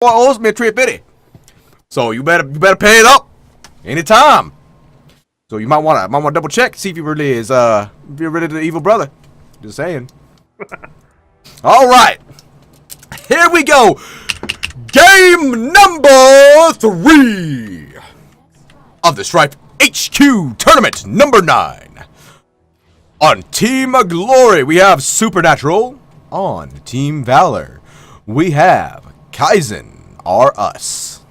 owes me a trip, bitty. So you better pay it up anytime. So you might wanna double check, see if he really is if you're really the evil brother. Just saying. All right, here we go. Game number 3 of the StrifeHQ tournament number 9. On Team Glory, we have Supernatural. On Team Valor, we have Kaizen, or us.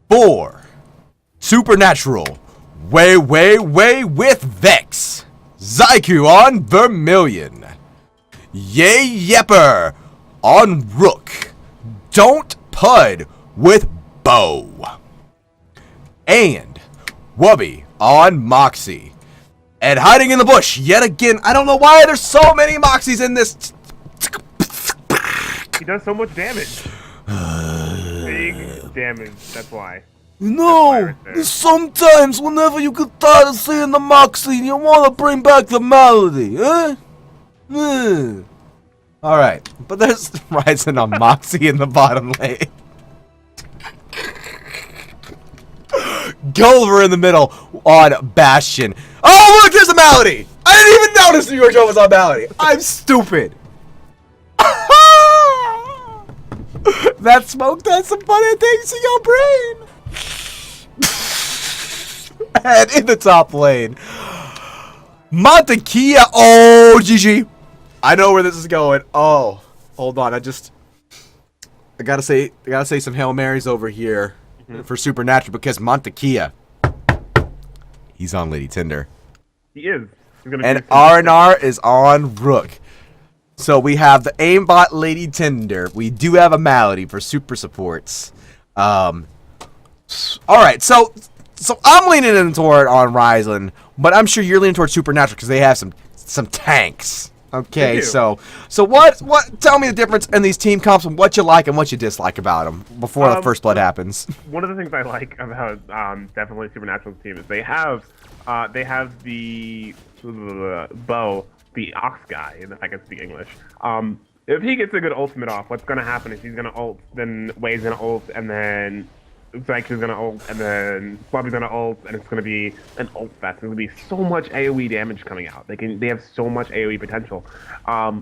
For Supernatural, way with Vex. StrifeHQ on Vermilion. Yay Yepper on Rook. Don't Pud with Bow. And Wubby on Moxie. And hiding in the bush yet again. I don't know why there's so many Moxies in this. He does so much damage. Big damage, that's why. No, sometimes whenever you get tired of seeing the Moxie, you want to bring back the melody, eh? Alright, but there's Ryzen on Moxie in the bottom lane. Gulliver in the middle on Bastion. Oh, look, there's a melody! I didn't even notice New York Joe was on melody. I'm stupid. That smoke does some funny things to your brain. And in the top lane, Montekia. Oh, GG. I know where this is going. Oh, hold on. I gotta say some Hail Marys over here for Supernatural because Montekia, he's on Lady Tinder. He is. And R&R is on Rook. So we have the aimbot Lady Tinder. We do have a Malady for super supports. Alright, so I'm leaning in toward on Ryzen, but I'm sure you're leaning toward Supernatural because they have some tanks. Okay, so what tell me the difference in these team comps and what you like and what you dislike about them before the first blood happens. One of the things I like about definitely Supernatural's team is they have the Bow, the Ox guy, if I can speak English. If he gets a good ultimate off, what's gonna happen is he's gonna ult, then Wade's gonna ult, and then Zyke's gonna ult, and then Bobby's gonna ult, and it's gonna be an ult fest. There's gonna be so much AoE damage coming out. They have so much AoE potential.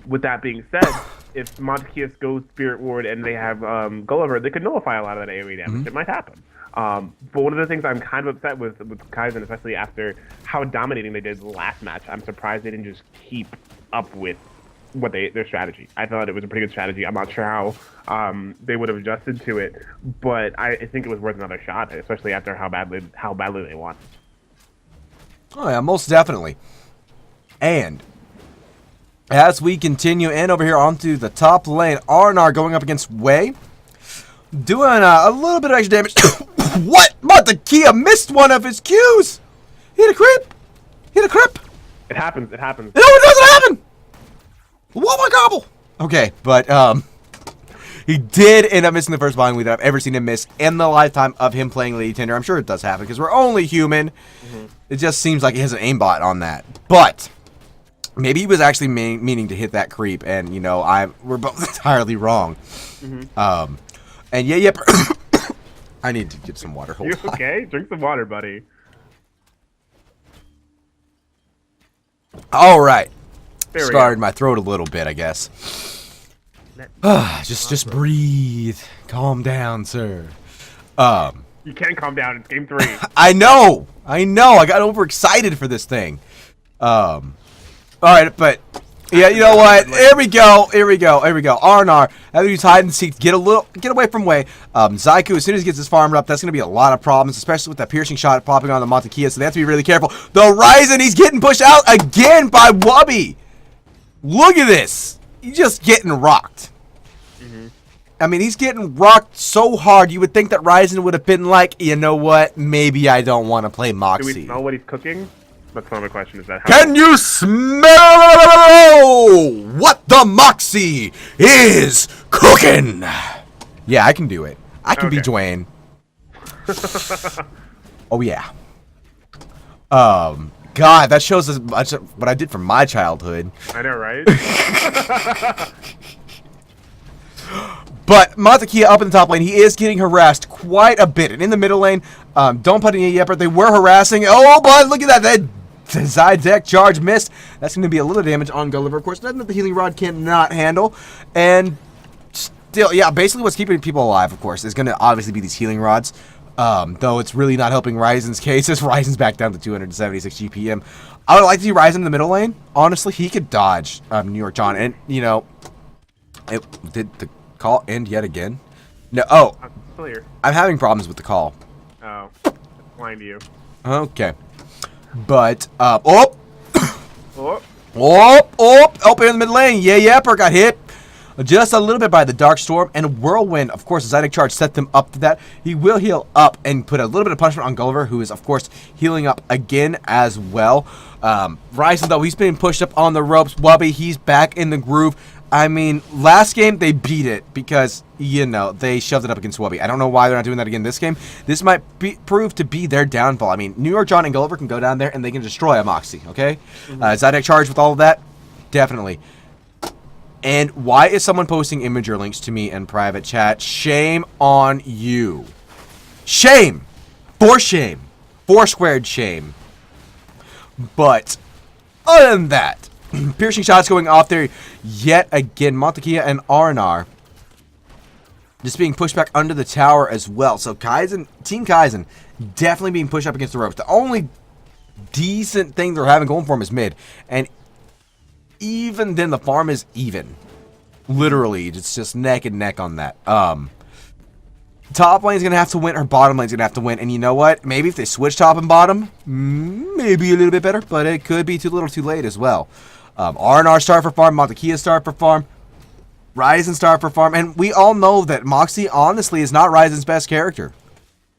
With that being said, if Montekias goes Spirit Ward and they have Gulliver, they could nullify a lot of that AoE damage. It might happen. But one of the things I'm kind of upset with Kaizen, especially after how dominating they did the last match, I'm surprised they didn't just keep up with what their strategy. I thought it was a pretty good strategy. I'm not sure how they would have adjusted to it, but I think it was worth another shot, especially after how badly they won. Oh yeah, most definitely. And as we continue in over here onto the top lane, R&R going up against Wei, doing a little bit of extra damage. What? Montekia missed one of his Qs. He hit a creep. It happens. No, it doesn't happen. What my gobble? Okay, but he did end up missing the first bind lead that I've ever seen him miss in the lifetime of him playing Lady Tinder. I'm sure it does happen because we're only human. It just seems like he has an aimbot on that. But maybe he was actually meaning to hit that creep, and you know, we're both entirely wrong. And yep. I need to get some water. Hold You on. okay? Drink some water, buddy. All right. Started my throat a little bit, I guess. Just breathe. Calm down, sir. You can't calm down. It's game 3. I know. I got overexcited for this thing. All right, but yeah, you know what? Here we go. R&R, having to use hide and seek, get away from Wei. Zykew, as soon as he gets his farm up, that's gonna be a lot of problems, especially with that piercing shot popping on the Montekia. So they have to be really careful. The Ryzen, he's getting pushed out again by Wubby. Look at this. He's just getting rocked. I mean, he's getting rocked so hard, you would think that Ryzen would have been like, you know what? Maybe I don't want to play Moxie. Do we smell what he's cooking? That's another question. Is that how Can you smell what the Moxie is cooking? Yeah, I can do it. I can be Dwayne. Oh, yeah. God, that shows as much what I did from my childhood. I know, right? But Montekia up in the top lane, he is getting harassed quite a bit. And in the middle lane, don't put any yet, but they were harassing. Oh, but look at that. That Zydek charge missed. That's going to be a little damage on Gulliver. Of course, nothing that the healing rod cannot handle. And still, yeah, basically what's keeping people alive, of course, is going to obviously be these healing rods. Though it's really not helping Ryzen's case, as Ryzen's back down to 276 GPM. I would like to see Ryzen in the middle lane. Honestly, he could dodge New York John. And, you know, did the call end yet again? No. Oh, I'm still here. I'm having problems with the call. Oh, flying to you. Okay. But, oh, Oh, here in the mid lane. Yeah, Yapper got hit just a little bit by the Dark Storm and Whirlwind. Of course, the Zydek charge set them up to that. He will heal up and put a little bit of punishment on Gulliver, who is, of course, healing up again as well. Ryzen, though, he's being pushed up on the ropes. Wubby, he's back in the groove. I mean, last game, they beat it because, you know, they shoved it up against Wubby. I don't know why they're not doing that again this game. This might prove to be their downfall. I mean, New York John and Gulliver can go down there and they can destroy a Moxie, okay? Zydek charge with all of that? Definitely. And why is someone posting Imager links to me in private chat? Shame on you. Shame. For shame. Four squared shame. But, other than that, piercing shots going off there yet again. Montekia and Arnar just being pushed back under the tower as well. So Kaizen, Team Kaizen definitely being pushed up against the ropes. The only decent thing they're having going for them is mid. And even then, the farm is even. Literally, it's just neck and neck on that. Top lane's gonna have to win, or bottom lane's gonna have to win. And you know what? Maybe if they switch top and bottom, maybe a little bit better. But it could be too little too late as well. R&R start for farm, Montekia start for farm, Ryzen start for farm. And we all know that Moxie, honestly, is not Ryzen's best character.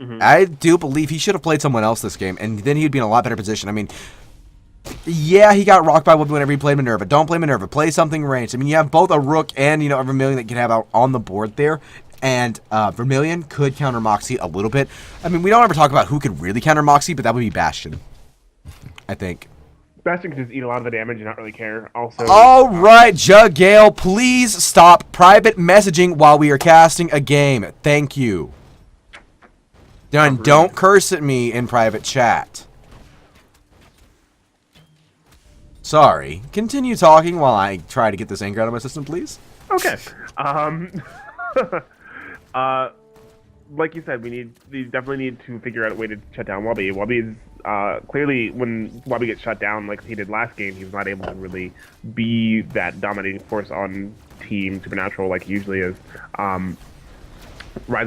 I do believe he should have played someone else this game, and then he'd be in a lot better position. I mean, yeah, he got rocked by Whoopi whenever he played Minerva. Don't play Minerva. Play something ranged. I mean, you have both a Rook and, you know, a Vermilion that you can have out on the board there. And Vermilion could counter Moxie a little bit. I mean, we don't ever talk about who could really counter Moxie, but that would be Bastion, I think. Bastion can just eat a lot of the damage and not really care. Also, all right, Jug Gale, please stop private messaging while we are casting a game. Thank you. Done. Don't curse at me in private chat. Sorry. Continue talking while I try to get this anger out of my system, please. Okay. Like you said, we definitely need to figure out a way to shut down Wubby. Wubby is clearly, when Wubby gets shut down like he did last game, he was not able to really be that dominating force on Team Supernatural like he usually is. Ryzen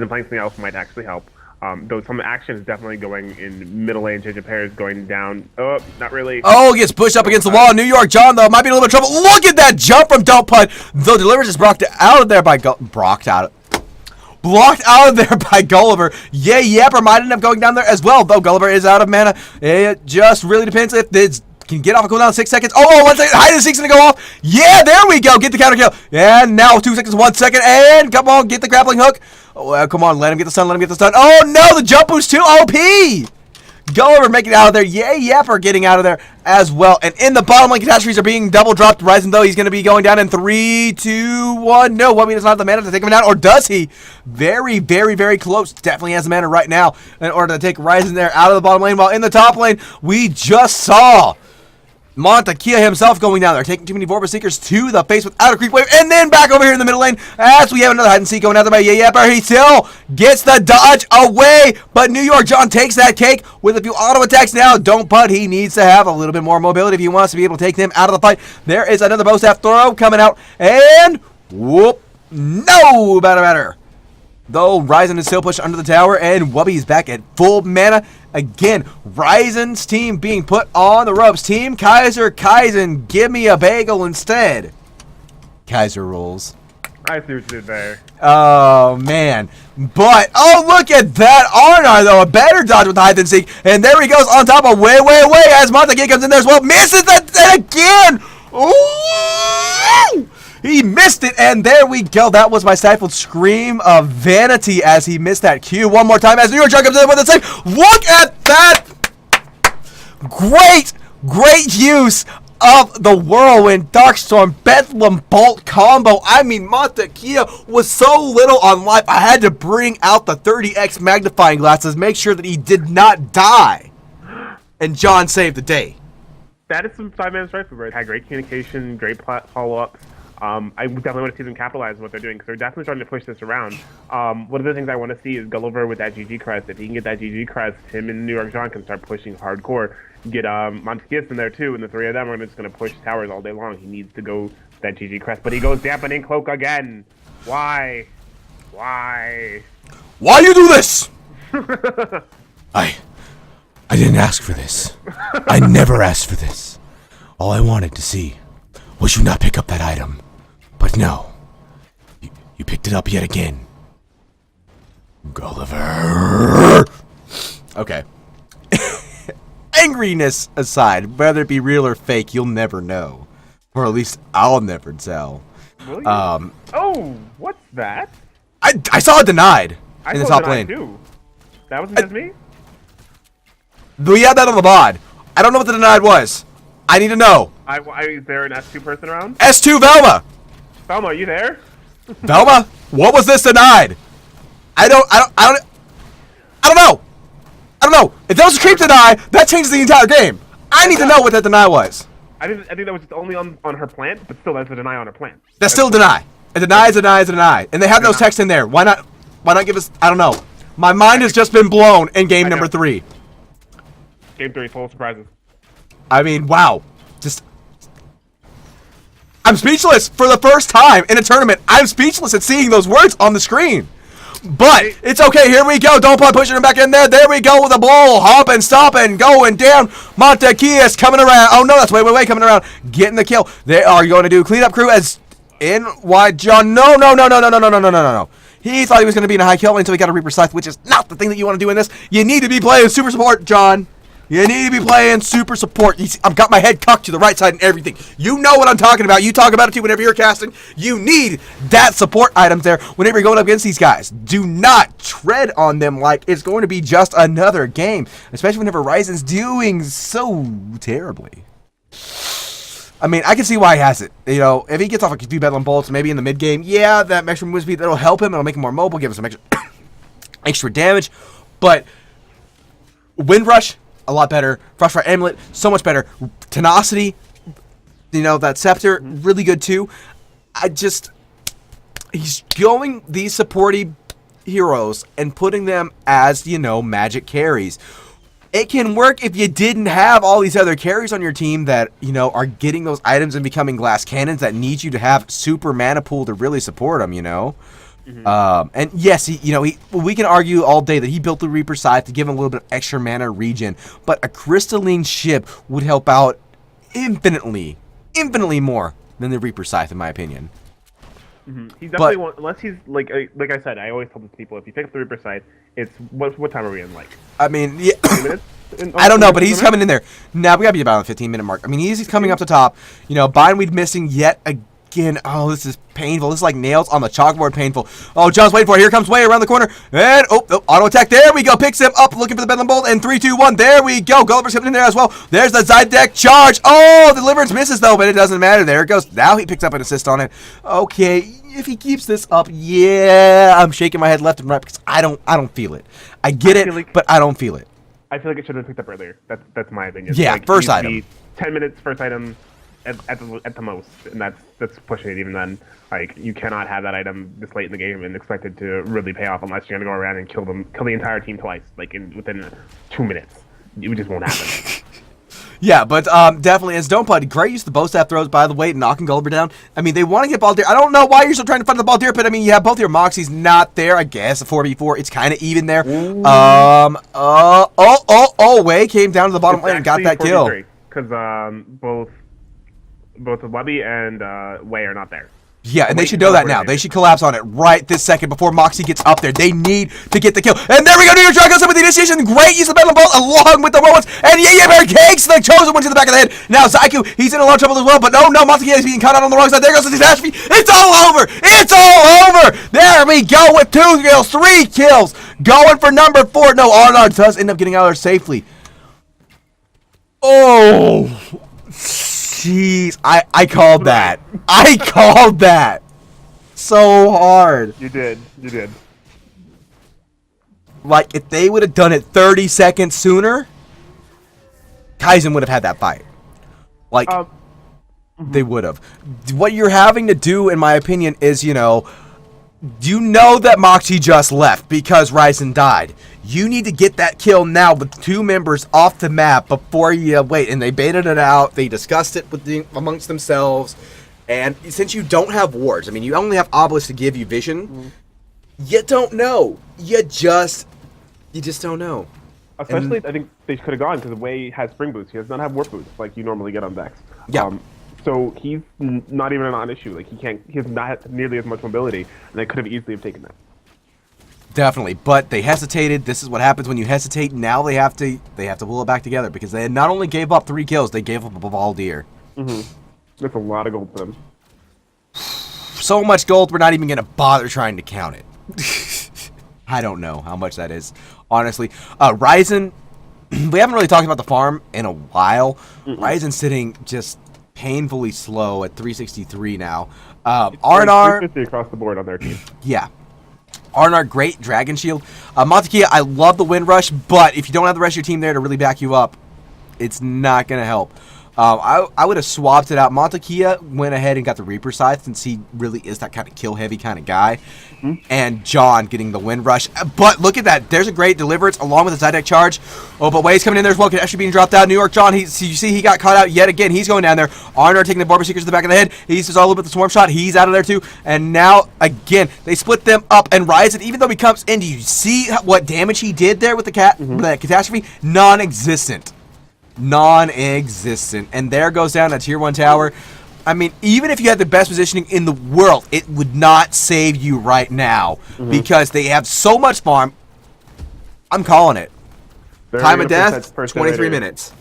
playing something else might actually help. Though some action is definitely going in middle lane. JJ Perez going down. Oh, not really. Oh, gets pushed up against the wall. New York John, though, might be in a little bit of trouble. Look at that jump from Don't Putt. Though Delivers is blocked out of there by blocked out of there by Gulliver. Yeah, Yapper might end up going down there as well, though Gulliver is out of mana. It just really depends if this can get off a cooldown 6 seconds. Oh, 1 second. Hide and seek's gonna go off. Yeah, there we go. Get the counter kill. And now 2 seconds, 1 second. And come on, get the grappling hook. Oh, come on, let him get the stun, let him get the stun. Oh, no, the jump boost too OP. Gulliver making it out of there. Yay, Yapper getting out of there as well. And in the bottom lane, catastrophes are being double dropped. Ryzen, though, he's going to be going down in 3, 2, 1. No, Wubby does not have the mana to take him down. Or does he? Very, very, very close. Definitely has the mana right now in order to take Ryzen there out of the bottom lane. While in the top lane, we just saw Montekia himself going down there, taking too many Vorpal Seekers to the face without a creep wave, and then back over here in the middle lane as we have another hide and seek going out there by Yapper. He still gets the dodge away, but New York John takes that cake with a few auto attacks now. Don't Putt, he needs to have a little bit more mobility if he wants to be able to take them out of the fight. There is another bow staff throw coming out, and whoop, no, better. Though Ryzen is still pushed under the tower, and Wubby's back at full mana. Again, Ryzen's team being put on the ropes. Team Kaizen, give me a bagel instead. Kaiser rules. I see what you did there. Oh, man. But, oh, look at that. Arnar, though, a better dodge with the hide and seek. And there he goes on top of way as Montekia comes in there as well. Misses that again. Ooh! He missed it, and there we go. That was my stifled scream of vanity as he missed that Q one more time as New York John comes in with the save. Look at that! Great use of the Whirlwind Darkstorm Bedlam Bolt combo. I mean, Montekia was so little on life, I had to bring out the 30x magnifying glasses, make sure that he did not die. And John saved the day. That is some 5-man Strife where it had great communication, great follow-ups. I definitely want to see them capitalize on what they're doing because they're definitely trying to push this around. One of the things I want to see is Gulliver with that GG crest. If he can get that GG crest, him and New York John can start pushing hardcore. Get Montekias in there too, and the three of them are just going to push towers all day long. He needs to go that GG crest, but he goes dampening cloak again. Why? Why you do this? I didn't ask for this. I never asked for this. All I wanted to see was you not pick up that item. But no. You picked it up yet again. Gulliver. Okay. Angriness aside, whether it be real or fake, you'll never know. Or at least I'll never tell. Will you? Oh, what's that? I saw it denied in the top lane. Too. That wasn't just me? We had that on the bod. I don't know what the denied was. I need to know. Is there an S2 person around? S2 Velma! Velma, are you there? Velma? What was this denied? I don't know. I don't know. If that was a creep deny, that changes the entire game. I need to know what that deny was. I think that was just only on her plant, but still that's a deny on her plant. That's still a deny. A deny is a deny is a deny. And they have those texts in there. Why not give us, I don't know. My mind has just been blown in game number 3. Game 3, full of surprises. I mean, wow. I'm speechless for the first time in a tournament. I'm speechless at seeing those words on the screen. But it's okay. Here we go. Don't pushing him back in there. There we go with a blow. Hopping, stomping, going down. Montekias coming around. Oh, no, that's way coming around. Getting the kill. They are going to do cleanup crew as in wide John. No. He thought he was going to be in a high kill until he got a Reaper Scythe, which is not the thing that you want to do in this. You need to be playing super support, John. You need to be playing super support. You see, I've got my head cocked to the right side and everything. You know what I'm talking about. You talk about it too whenever you're casting. You need that support items there whenever you're going up against these guys. Do not tread on them like it's going to be just another game, especially whenever Ryzen's doing so terribly. I mean, I can see why he has it. You know, if he gets off a few Bedlam Bolts, maybe in the mid game, yeah, that extra move speed, that'll help him. It'll make him more mobile, give him some extra damage. But Windrush, a lot better. Frostfire Amulet, so much better. Tenacity, you know, that Scepter, really good too. He's going these supporty heroes and putting them as, you know, magic carries. It can work if you didn't have all these other carries on your team that, you know, are getting those items and becoming glass cannons that need you to have super mana pool to really support them, you know. And yes, we can argue all day that he built the Reaper Scythe to give him a little bit of extra mana regen, but a crystalline ship would help out infinitely more than the Reaper Scythe, in my opinion. He definitely unless he's like I said, I always tell this people, if you pick up the Reaper Scythe, it's what time are we in? Like, I mean, yeah. I don't know, but he's coming in there. Now we gotta be about the 15-minute mark. I mean, he's coming up the top. You know, Bindweed missing yet again. Oh, this is painful. This is like nails on the chalkboard painful. Oh, John's waiting for it. Here comes Way around the corner. And, auto attack. There we go. Picks him up, looking for the Bedlam Bolt. And 3, 2, 1. There we go. Gulliver's coming in there as well. There's the Zydek charge. Oh, the Deliverance misses, though, but it doesn't matter. There it goes. Now he picks up an assist on it. Okay, if he keeps this up, yeah. I'm shaking my head left and right because I don't feel it. I get it, but I don't feel it. I feel like it should have been picked up earlier. That's my opinion. Yeah, like, first item. 10 minutes, first item. At the most, and that's pushing it even then. Like, you cannot have that item this late in the game and expect it to really pay off unless you're gonna go around and kill the entire team twice, like within 2 minutes. It just won't happen. Yeah, but definitely as Donepud, great use of the bow staff throws, by the way, knocking Gulliver down. I mean, they want to get Baldir. I don't know why you're still trying to find the Baldir pit. I mean, you have both your Moxies not there. I guess a 4v4. It's kind of even there. Way came down to the bottom lane and got that kill. Because both Webby and Way are not there. Yeah, and they should know that now. They should collapse on it right this second before Moxie gets up there. They need to get the kill. And there we go. New York Dragon with the initiation. Great use of the Bedlam Bolt along with the Rollins. And yeah, takes the chosen one to the back of the head. Now Zyku, he's in a lot of trouble as well. But no, Moxie is being caught out on the wrong side. There goes the catastrophe. It's all over. It's all over. There we go with 2 kills, 3 kills. Going for number 4. No, Arnard does end up getting out of there safely. Oh, Jeez, I called that. I called that. So hard. You did. You did. Like, if they would have done it 30 seconds sooner, Kaizen would have had that fight. Like, they would have. What you're having to do, in my opinion, is, you know that Moxie just left because Ryzen died. You need to get that kill now with 2 members off the map before you wait. And they baited it out. They discussed it amongst themselves. And since you don't have wards, I mean, you only have Obelisk to give you vision. You don't know. You just don't know. Especially, I think they could have gone because the way has spring boots. He does not have warp boots like you normally get on Vex. Yeah. So he's not even a non-issue. Like he has not nearly as much mobility, and they could have easily have taken that. Definitely, but they hesitated. This is what happens when you hesitate. Now they have to pull it back together because they not only gave up 3 kills, they gave up a Baldir. That's a lot of gold for them. So much gold, we're not even going to bother trying to count it. I don't know how much that is, honestly. Ryzen, we haven't really talked about the farm in a while. Ryzen's sitting just painfully slow at 363 now. R&R... 350 across the board on their team. Yeah. R&R, great Dragon Shield. Montekia, I love the Wind Rush, but if you don't have the rest of your team there to really back you up, it's not going to help. I would have swapped it out. Montekia went ahead and got the Reaper Scythe since he really is that kind of kill-heavy kind of guy. And John getting the Wind Rush. But look at that. There's a great Deliverance along with the Zydeck Charge. Oh, but Wade's coming in there as well. Actually being dropped out. New York John, you see he got caught out yet again. He's going down there. Arnar taking the Barber Seekers to the back of the head. He's just all over the Swarm Shot. He's out of there too. And now, again, they split them up. And Ryzen, even though he comes in, do you see what damage he did there with the that Catastrophe? Non-existent. Non-existent. And there goes down that tier 1 tower. I mean, even if you had the best positioning in the world, it would not save you right now because they have so much farm. I'm calling it. Time of death, 23 minutes.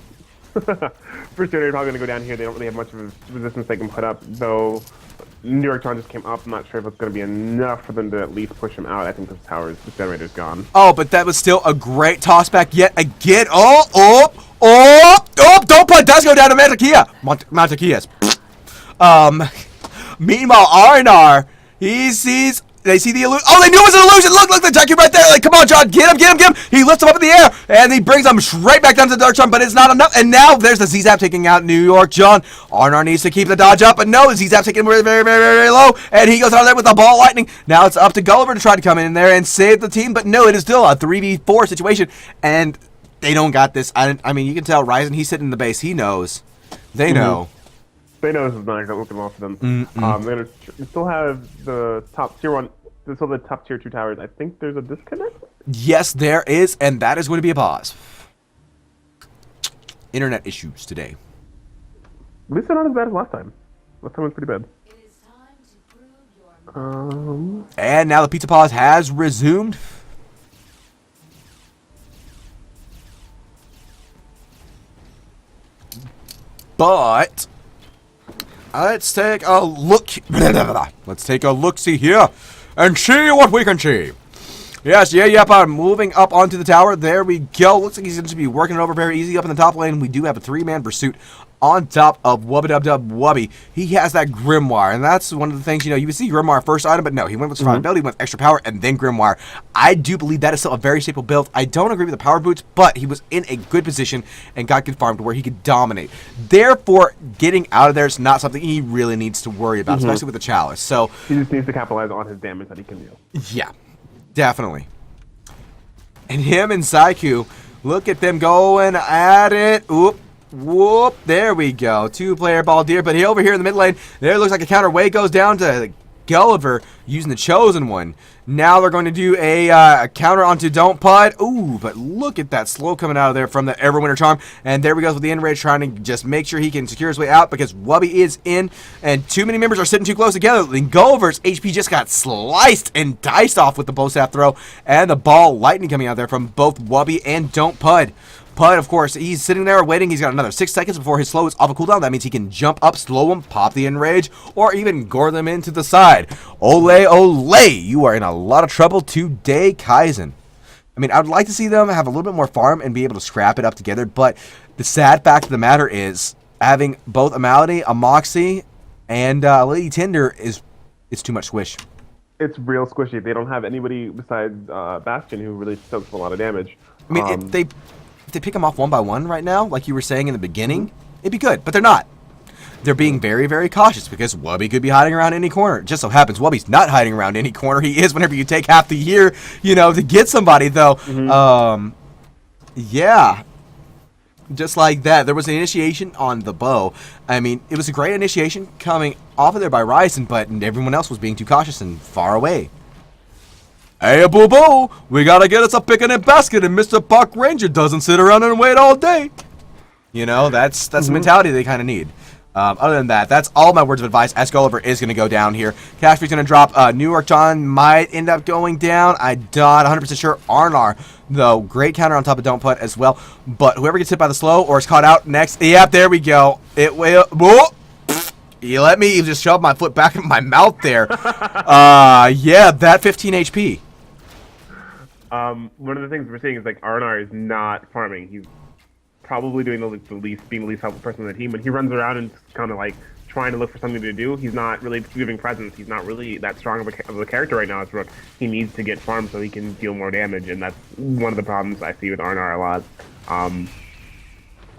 First generator probably going to go down here. They don't really have much of a resistance they can put up, though New York John just came up. I'm not sure if it's going to be enough for them to at least push him out. I think this generator's gone. Oh, but that was still a great tossback yet again. Don't put does go down to Mantequilla. Mantequillas. Meanwhile, Arnar, they see the illusion. Oh, they knew it was an illusion. Look, they attack you right there. Like, come on, John, get him. He lifts him up in the air, and he brings him straight back down to the Dark Charm, but it's not enough. And now there's the Z-Zap taking out New York John. Arnar needs to keep the dodge up, but no, Z-Zap taking him very, very, very, very low, and he goes out there with the ball lightning. Now it's up to Gulliver to try to come in there and save the team, but no, it is still a 3v4 situation, and they don't got this. I mean, you can tell Ryzen, he's sitting in the base. He knows. They know. They know this is not looking well for them. They're going to still have the top tier 1. Still the top tier 2 towers. I think there's a disconnect. Yes, there is, and that is going to be a pause. Internet issues today. At least they're not as bad as last time. Last time was pretty bad. And now the pizza pause has resumed. But let's take a look. Let's take a look-see here and see what we can see. Yes, I'm moving up onto the tower. There we go. Looks like he's going to be working it over very easy up in the top lane. We do have a 3-man pursuit on top of Wubba-Dub-Dub-Wubby. He has that Grimoire, and that's one of the things, you would see Grimoire first item, but no, he went with survivability, went with extra power, and then Grimoire. I do believe that is still a very staple build. I don't agree with the power boots, but he was in a good position and got good farm to where he could dominate. Therefore, getting out of there is not something he really needs to worry about, especially with the Chalice. So he just needs to capitalize on his damage that he can deal. Yeah, definitely. And him and Saiku, look at them going at it. Oop. Whoop, there we go. 2-player Baldir, but over here in the mid lane, there looks like a counter. Way goes down to Gulliver using the Chosen One. Now they're going to do a counter onto Don't Pud. Ooh, but look at that slow coming out of there from the Everwinter Charm. And there we go with the Enrage trying to just make sure he can secure his way out because Wubby is in. And too many members are sitting too close together. And Gulliver's HP just got sliced and diced off with the bow staff throw. And the ball lightning coming out there from both Wubby and Don't Pud. But, of course, he's sitting there waiting. He's got another 6 seconds before his slow is off a cooldown. That means he can jump up, slow him, pop the Enrage, or even gore them into the side. Ole, you are in a lot of trouble today, Kaizen. I mean, I would like to see them have a little bit more farm and be able to scrap it up together, but the sad fact of the matter is having both a Malady, a Moxie, and Lady Tinder it's too much squish. It's real squishy. They don't have anybody besides Bastion who really soaks a lot of damage. I mean, if they pick them off one by one right now, like you were saying in the beginning, it'd be good. But they're not. They're being very, very cautious because Wubby could be hiding around any corner. It just so happens Wubby's not hiding around any corner. He is whenever you take half the year, to get somebody, though. Yeah. Just like that. There was an initiation on the bow. I mean, it was a great initiation coming off of there by Ryzen, but everyone else was being too cautious and far away. Hey, boo-boo, we gotta get us a picnic basket, and Mr. Park Ranger doesn't sit around and wait all day. That's the mentality they kind of need. Other than that, that's all my words of advice, as Gulliver is going to go down here. Cashby's going to drop. New York John might end up going down. I'm not 100% sure. Arnar, though, great counter on top of Don't Put as well. But whoever gets hit by the slow or is caught out next, yep, there we go. It will. Whoa, you let me just shove my foot back in my mouth there. Yeah, that 15 HP. One of the things we're seeing is like Arnar is not farming. He's probably doing being the least helpful person on the team. When he runs around and kind of like trying to look for something to do, he's not really giving presence. He's not really that strong of a character right now as Rook. He needs to get farmed so he can deal more damage, and that's one of the problems I see with Arnar a lot.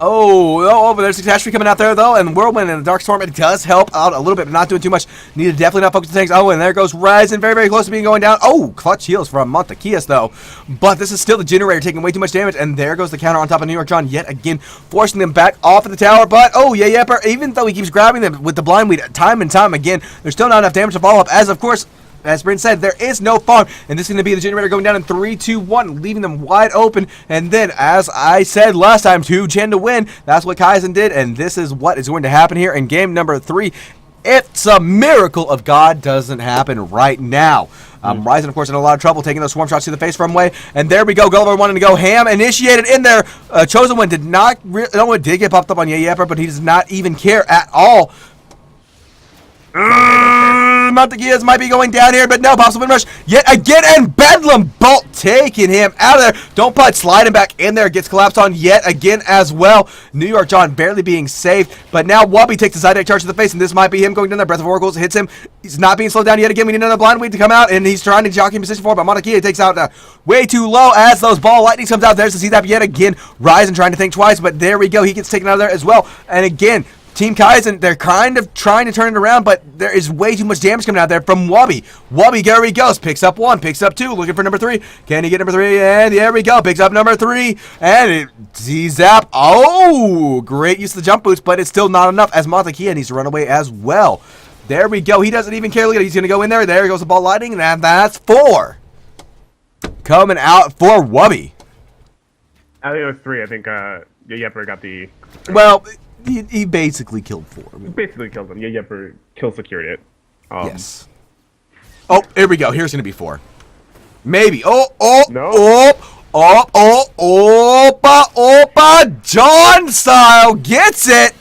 But there's a catastrophe coming out there, though, and Whirlwind and the Dark Storm, it does help out a little bit, but not doing too much. Need to definitely not focus the tanks. And there goes Ryzen, very, very close to being going down. Clutch heals from Montekias, though, but this is still the generator taking way too much damage, and there goes the counter on top of New York John yet again, forcing them back off of the tower, but, even though he keeps grabbing them with the blind weed time and time again, there's still not enough damage to follow up, as, of course, as Bryn said, there is no farm, and this is going to be the generator going down in 3, 2, 1, leaving them wide open. And then, as I said last time, 2-gen to win. That's what Kaizen did, and this is what is going to happen here in game number 3. It's a miracle of God doesn't happen right now. Ryzen, of course, in a lot of trouble, taking those swarm shots to the face from way. And there we go. Gulliver wanting to go ham. Initiated in there. Chosen One did not did get popped up on Yepper, but he does not even care at all. Montekias might be going down here, but no, pops up and rush yet again, and Bedlam Bolt taking him out of there. Don't Put sliding back in there, gets collapsed on yet again as well. New York John barely being saved, but now Wubby takes the side deck charge to the face, and this might be him going down there. Breath of Oracles hits him. He's not being slowed down yet again. We need another blind weed to come out, and he's trying to jockey in position for it, but Montekia takes out way too low as those ball lightnings comes out. There's the C-Tap yet again. Ryzen trying to think twice, but there we go. He gets taken out of there as well, and again, Team Kaizen, they're kind of trying to turn it around, but there is way too much damage coming out there from Wubby. Wubby, there he goes. Picks up 1, picks up 2, looking for number 3. Can he get number 3? And there we go. Picks up number 3. And Z-Zap. Great use of the jump boots, but it's still not enough as Montekia needs to run away as well. There we go. He doesn't even care. Look at it. He's going to go in there. There goes the ball lightning, and that's 4. Coming out for Wubby. I think it was 3. I think Yepper got the... Well... He basically killed 4. Basically killed him. Yeah, Yepper kill secured it. Yes. Here we go. Here's going to be 4. Maybe. No. Opa. John style gets it.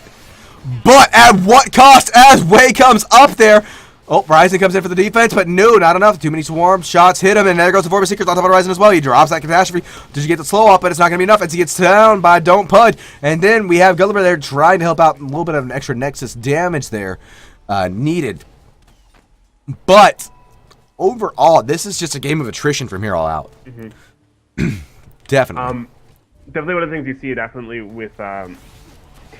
But at what cost as Way comes up there? Ryzen comes in for the defense, but no, not enough. Too many swarm shots hit him, and there goes the Vorpal Secrets on top of Ryzen as well. He drops that catastrophe. Does he get the slow up, but it's not going to be enough as he gets down by Don't Pud. And then we have Gulliver there trying to help out. A little bit of an extra Nexus damage there needed. But overall, this is just a game of attrition from here all out. Definitely. Definitely one of the things you see definitely with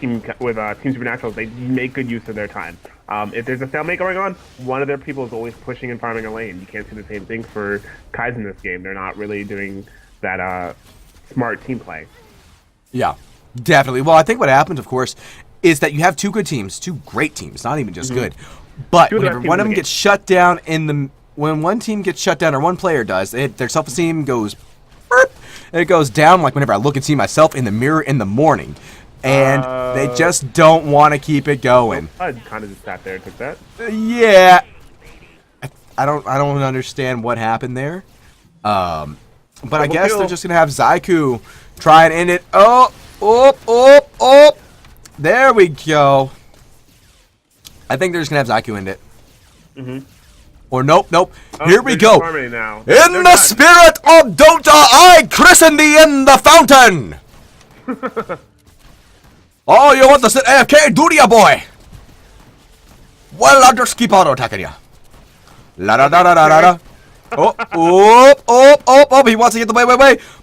Team Supernatural is they make good use of their time. If there's a stalemate going on, one of their people is always pushing and farming a lane. You can't see the same thing for Kaizen this game. They're not really doing that smart team play. Yeah, definitely. Well, I think what happens, of course, is that you have 2 good teams, 2 great teams, not even just good. But whenever one of them gets shut down when one team gets shut down or one player does, their self-esteem goes burp, and it goes down like whenever I look and see myself in the mirror in the morning. And they just don't want to keep it going. I kind of just sat there and took that. Yeah. I don't understand what happened there. But I guess they're just going to have Zyku try and end it. There we go. I think they're just going to have Zyku end it. Or nope. Here we go. Now. In the spirit of Dota, I christen thee in the fountain. Oh, you want to sit AFK? Do ya, boy? Well, I'll just keep auto-attacking you. La-da-da-da-da-da. Oh, he wants to get the way.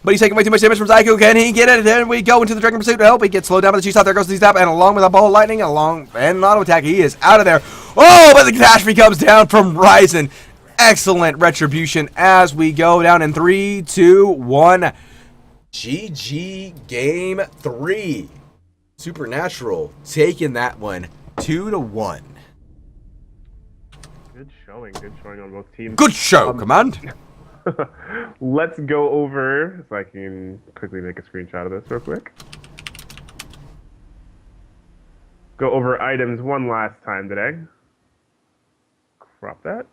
But he's taking way too much damage from Zyko. Can he get it? And then we go into the Dragon Pursuit to help. He gets slowed down by the G-Stop. There goes the G-Stop. And along with a ball of lightning, and an auto attack, he is out of there. Oh, but the catastrophe comes down from Ryzen. Excellent retribution as we go down in 3, 2, 1. GG Game 3. Supernatural taking that one 2-1. Good showing on both teams. Good show, Command. Let's go over, so I can quickly make a screenshot of this real quick. Go over items one last time today. Crop that.